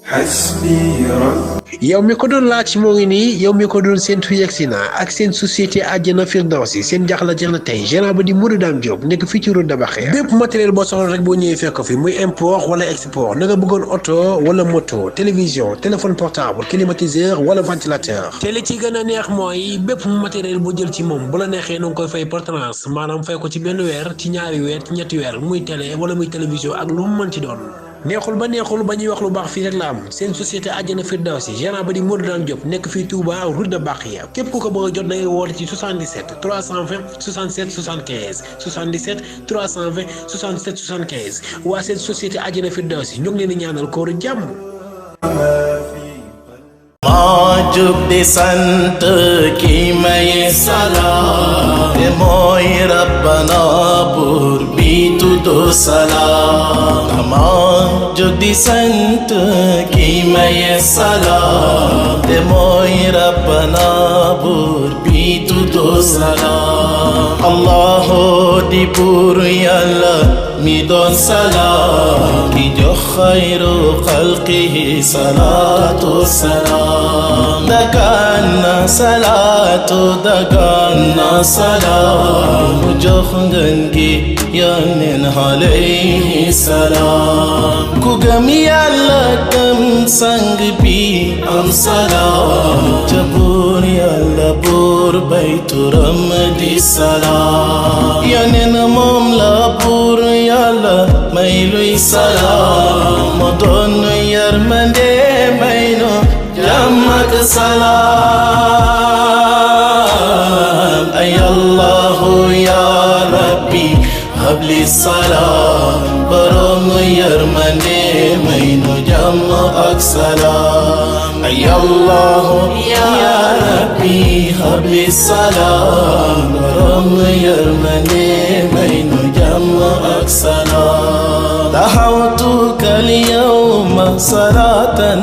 yow mi ko doon laaj moo ngi nii yow mi ko doon séntu yegsi na ak seen société àjjana Firdawsi seen jaxla jeex na tey gérant ba di Modou Dame Diop nekk fii ci route de Bakhya bépp matériel boo soxla rek boo ñëwee fekk fi muy import wala export na nga bëggoon oto wala moto télévision téléphone portable climatiseur wala ventilateur te li ci gën a neex mooy bépp matériel boo jël ci moom bu la neexee na nga koy fay par tranche maanaam fay ko ci benn weer ci ñaari weer ci ñetti weer muy télé wala muy télévision ak lu mu mën ci doon neexul ba neexul ba ñuy wax lu baax fii rek la am seen société àjjana Firdawsi gérant ba di Modou Dame Diop nekk fii Touba route de Bakhya képp ku ko bëgg a jot da ngay woote ci 77 320 67 75 77 320 67 75 waa seen société àjjana Firdawsi ñu ngi leen di ñaanal kooru jàmm. maa jóg di sant ki may salaam te mooy rabbana buur bi tuddu salaam maa jóg di sant ki may salaam te mooy rabbana buur bi tuddu salaam allahu di buur yàlla mi doon salaam ki jox xayru xalqihi salaatu salaam dagaan salaatu dagaan salaam mu jox ngeen gi yónneen alayhi salaam ku gëm yàlla gëm sang bi am salaam ca buur yàlla buur bay turam di salaam yónneen moom la buur yàlla may luy salaam mu doon yërmande may nu jàmm ak salaam ay allahu ya rabbi habli salaam borom yërmande may nu jàmm ak salaam ay allahu ya rabbi habli salaam borom yërmande may nu jàmm ak salaam dahawtuka al-yawma salatan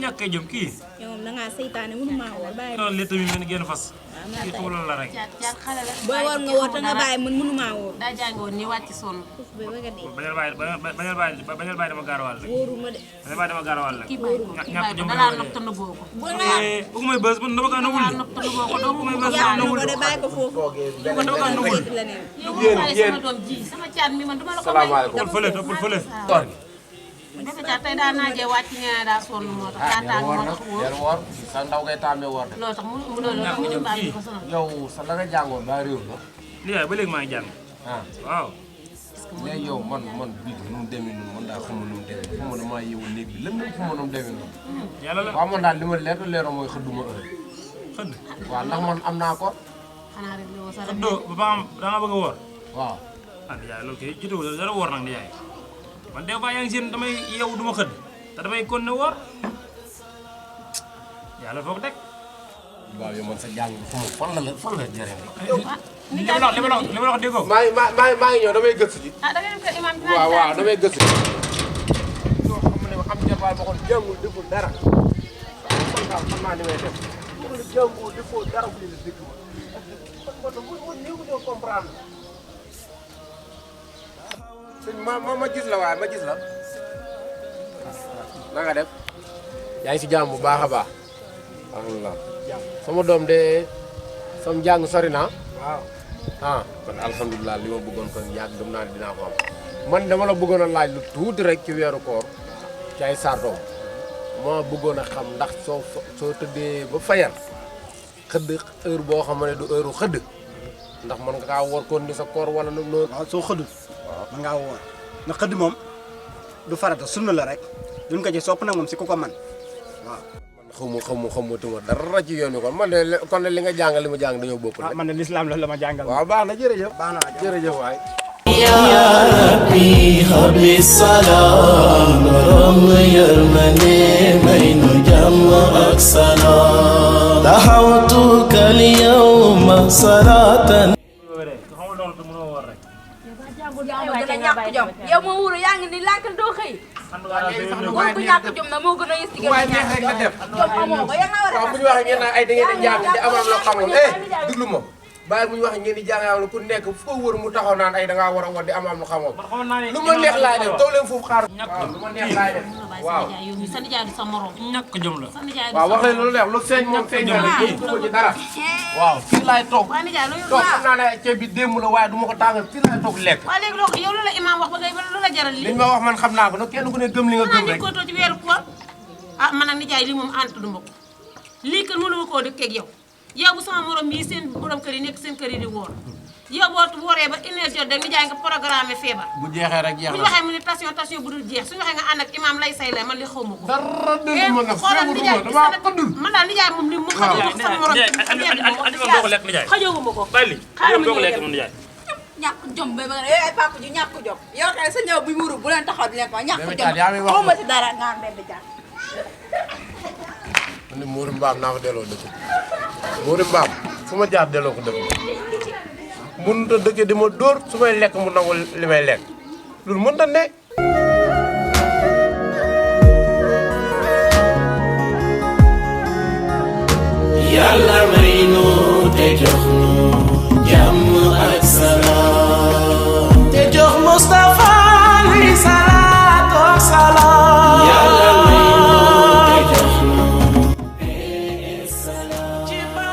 ñàkk a jëm kii. yow moom da ngaa seytaane mënu maa woor bàyyi. non létt bi mel ni génn fas. kii tuulal la rek. booy woor nga woor te nga bàyyi man mënu maa woor. daa jàngoon ni wàcc sonn. suuf bi bëgg a dee. bañal bàyyi dama gaarawaal rek. wóoruma de. bañal bàyyi dama gaarawaal rek. kii bàyyi ñàkk jëm dalaa nopp te nëbboo ko. bu may bës man dama kaa nangul dalaa nopp te nëbboo ko doo ko may bës yaa ko de bàyyi ko foofu. man dama kaa nangul. yow sama doom ji sama caat mi man duma la ko may. toppal fële toppal fële. dafa caat tey daa naajee wàcc ñaa daa sonn moo tax daa tàng moo tax wóor. woor sa ndaw ngay tàmmee woor de. loolu tax mu loolu tax mu bàyyi ko sonal. yow sa la nga jàngoon daa réew la. lii yaay ba léegi maa ngi jàng. ah waaw. léegi yow man bii nu mu demee noonu man daa xamul nu mu demee fu ma damaa yeewu néeg bi lënd fu ma nu mu demee noonu. yàlla la waaw man daal li ma leer leeroo mooy xëdduma heure. xëdd. waaw ndax man am naa ko. xanaa rek yow sa xëddoo ba am da nga bëgg a woor. waaw. ah yaay loolu kay jotewul dara woor nag di yaay man des fois yaa ngi seen damay yeewu du ma xëdd te damay kon ne woor yàlla foog teg. waaw yow man sa jàng fu mu fan la jëree rek. li ma la wax déggoo. maa ngi ñëw damay gëstu ji. ah da ngay dem kër imam bi. waaw damay gëstu ji. yoo xam ne am jarbaal boo xam jàngul deful dara. waaw xam naa ni may def. jàngul deful dara bu ñu la dégg ma. kon moo néew ñoo comprendre. ma gis la waaye ma gis la. na nga def. yaa ngi si jàmm bu baax a baax. alhamdulilah. sama doom de sam jàng sori na. waaw. ah kon alhamdulilah li ma bëggoon kon yàgg gëm naa ne dinaa ko am. man dama la bëggoon a laaj lu tuuti rek ci weeru koor. ci ay sardoom. ma bëggoon a xam ndax soo tëddee ba fayal. xëdd heure boo xam ne du heure xëdd. ndax mën nga kaa woor kon ni sa koor wala nu noonu. waaw soo xëddul. mën ngaa woor ndax xëdd moom du farata sunna la rek duñ ko ci sopp nag moom si ku ko man waaw. xamatuma dara ci yoon wi kon man de kon li nga jàngal li ma jàng dañoo bokk man de lislaam la ma jàngal. waaw baax na jërëjëf. baax na jërëjëf waay. ya rabbi habli salaam borom yërmande may nu jàmm ak salaam dahawtuka al-yawma salatan. yow moo wóor yaa ngi ni lànk doo xëy. góor bu ñàkk jom na moo gën a yës ci waaye neex rek nga def. jom amoo ko yaa nga war a. waaw bu ñu waxee ngeen naan ay da ngeen di jàng di am loo xamoon déglu ma bàyyi bu ñu waxee ngeen di jàng am ku nekk fu ko wër mu taxaw naan ay da ngaa war a war di am lu xamoon lu ma neex laay def toog leen foofu xaar. waaw lu ma neex laay def. waaye sa nijaay yow mi sa nijaay du sa morom ñàkk jom la sa nijaay du waaw sa wax leen lu leer lu feeñ moom feeñ na ko ci dara waaw fii laay toog waaye nijaay loolu toog xam naa ne ceeb bi démb la waaye du ma ko tàngal fii laay toog lekk waaye léegi loo yow lu la imaam wax ba ngay lu la jaral li lii ma wax man xam naa ko nag kenn ku ne gëm li nga gëm ni rek ko too ci weeru koor ah man nag nijaay lii moom ànd du ma ko lii kër mënuma koo dëkkee ak yow yow bu sama morom yi seen borom kër yi nekk seen kër yi di woor yow boo wooree ba une heure jot da nijaay nga programme feebar bu jeexee rek jeex bu ñu waxee mu ne tension bu dul jeex suñu waxee nga ànd ak imaam lay say la man li xaw ma ko dara dëgg ma nag xoolal nijaay dama xëddul man daal nijaay moom li mu xajoo sama morom andi ma doo ko lekk nijaay xajoo ma ko bàyyi li doo ko lekk moom nijaay ñàkk jom ba nga ay papa ju ñàkk jom yow kay sa ñëw bi muuru bu leen taxaw di leen ko ñàkk jom xaw ma si dara nga am benn jaar man ni Mourou Mbaam naa ko delloo dëkk Mourou Mbaam fu ma jaar delloo ko dëkk mënut a dëkk di ma dóor su may lekk mu nangu li may lekk loolu mënut a ne Yàlla